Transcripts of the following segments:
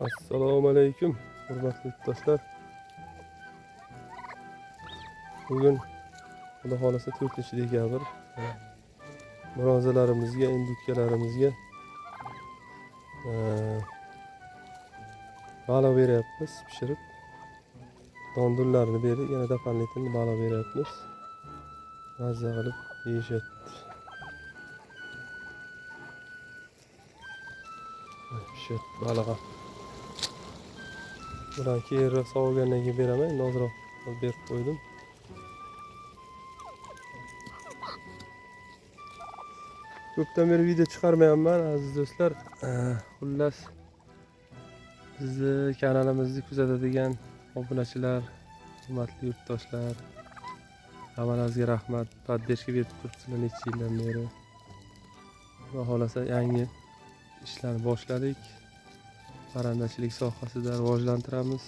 Assalomu alaykum, hurmatli yurtdoshlar. Bugun Xudo xolasa 4-dekabr. Bronzalarimizga, indutkalarimizga baliq beryapmiz, pishirib. Dondurlarni berib, yana dafalnitin baliq beryapmiz. Mazza qilib yeyishyapti. Pishyapti balig'i. Bular keyinroq sovigandan keyin beraman, endi ozroq berib qo'ydim. Ko'pdan beri video chiqarmayapman aziz do'stlar. Xullas bizni kanalimizni kuzatadigan obunachilar, hurmatli yurtdoshlar, hammalaringizga rahmat. Poddershka berib turibsizlar necha yildan beri. Xudo xolasa yangi ishlarni boshladik. Parrandachilik sohasida rivojlantiramiz.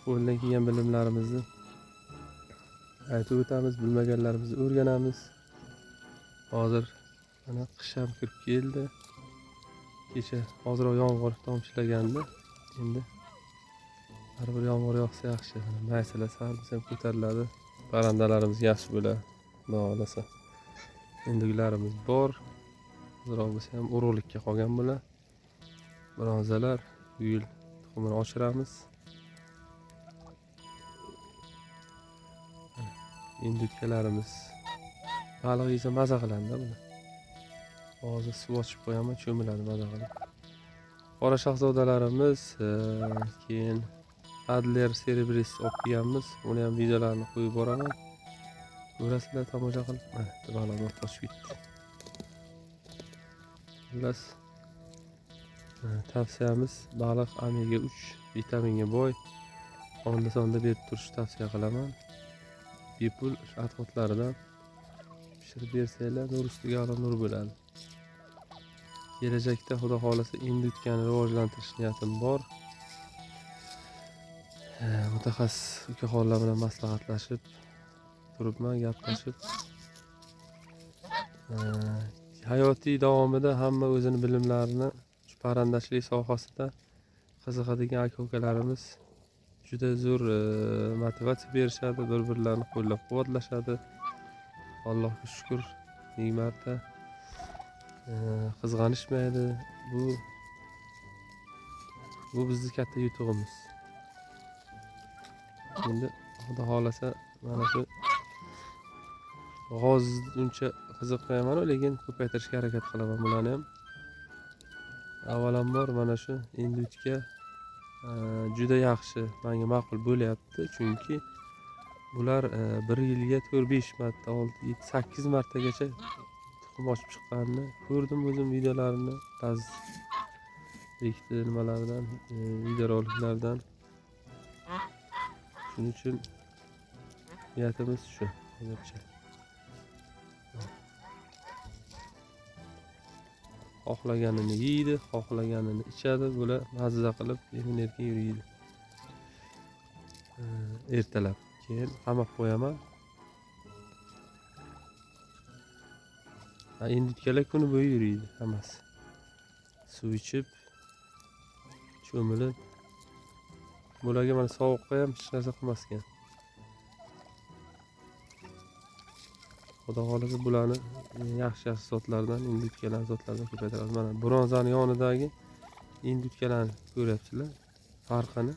Qo'ldan kelgan bilimlarimizni aytib o'tamiz, bilmaganlarimizni o'rganamiz. Hozir mana qish ham kirib keldi. Kecha ozroq yomg'ir tomchilagandi. Endi har bir yomg'ir yog'sa yaxshi. Maysalar sarimiz ham ko'tariladi. Parrandalarimiz yaxshi bo'ladi. Xudo xolasa. Endiklarimiz bor. Ozroq bo'lsa ham urug'likka qolgan bular. Bronzalar bu yil tuxumini oshiramiz. Indutkalarimiz baliq yesa maza qiladi bular. Hozir suv ochib qo'yaman, cho'miladi maza qilib. Qora shahzodalarimiz, keyin Adler Cerebris olib kelganmiz. Uni ham videolarini qo'yib boraman. Ko'rasizlar, tomosha qilib. Mana baliqni qochib ketdi. Xullas tavsiyamiz baliq omega 3 vitaminga boy. Onda sonda berib turishni tavsiya qilaman. Bepul shahzotlaridan pishirib bersanglar, nur ustiga alo nur bo'ladi. Kelajakda Xudo xolasa indutkani rivojlantirish niyatim bor. Mutaxassis ukaxonlar bilan maslahatlashib turibman, gaplashib. Hayotiy davomida hamma o'zini bilimlarini parrandachilik sohasida qiziqadigan aka-ukalarimiz juda zo'r motivatsiya berishadi, bir-birlarini qo'llab-quvvatlashadi. Allohga shukr, ming marta qizg'anishmaydi. Bu bizning katta yutug'imiz. Endi Xudo xolasa mana shu g'oz uncha qiziqmayman, lekin ko'paytirishga harakat qilaman bularni ham. Avvalambor mana shu indutka juda yaxshi, menga ma'qul bo'lyapti, chunki bular bir yilga 4-5 marta, 6-7-8 martagacha tuxum ochib chiqqanini ko'rdim o'zim videolarini, ba'zi nimalardan, videoroliklardan. Shuning uchun niyatimiz shu hozircha. Xohlaganini yeydi, xohlaganini ichadi, bular mazza qilib emin-erkin yuriydi. Ertalab keyin qamab qo'yaman. Indutkalar kuni bo'yi yuriydi hammasi. Suv ichib, cho'milib. Bularga mana sovuqqa ham hech narsa qilmas ekan. Xudo xolasa bularni yaxshi zotlardan, indutkalar zotlardan ko'paytiramiz. Mana bronzani yonidagi indutkalarni ko'ryapsizlar. Farqini,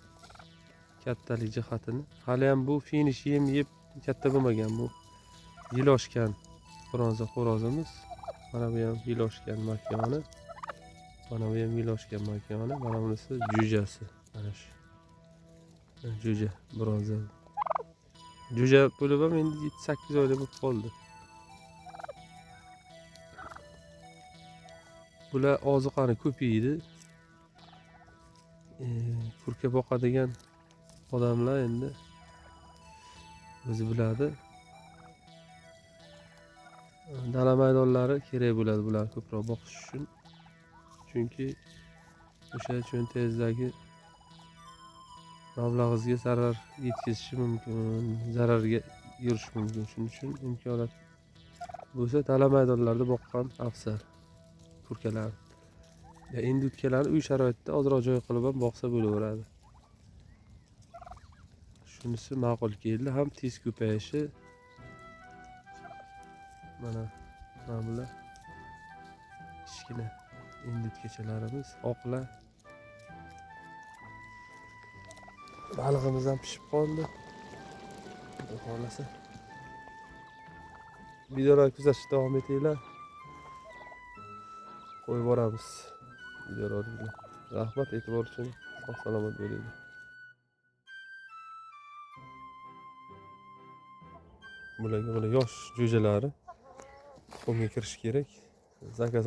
kattalik jihatini. Hali ham bu finish yeb katta bo'lmagan bu. Yil oshgan bronza xo'rozimiz. Mana bu ham yil oshgan makoni. Mana bu ham yil oshgan makoni. Mana bunisi jo'jasi. Mana shu. Jo'ja bronza. Jo'ja bo'lib ham endi 7-8 oyda bo'lib qoldi. Bular oziqani ko'p yeydi. Kurka boqadigan odamlar endi o'zi biladi. Dala maydonlari kerak bo'ladi bular ko'proq boqish uchun. Chunki o'sha cho'ntagingizdagi mablag'ingizga zarar yetkazishi mumkin, zararga yurishi mumkin. Shuning uchun imkoniyat bo'lsa dala maydonlarda boqqan afzal kurkalar. Endi utkalarni uy sharoitida ozroq joy qilib ham boqsa bo'laveradi. Shunisi ma'qul keldi, ham tez ko'payishi. Mana bular kichkina endi utkachalarimiz, oqlar. Balig'imiz ham pishib qoldi. Xudo xolasa. Videolarni kuzatishda davom etinglar. Qo'yib boramiz videolarni. Rahmat e'tibor uchun. Sog' salomat bo'linglar. Bularga yosh jo'jalari tuxumga kirish kerak. Zakaz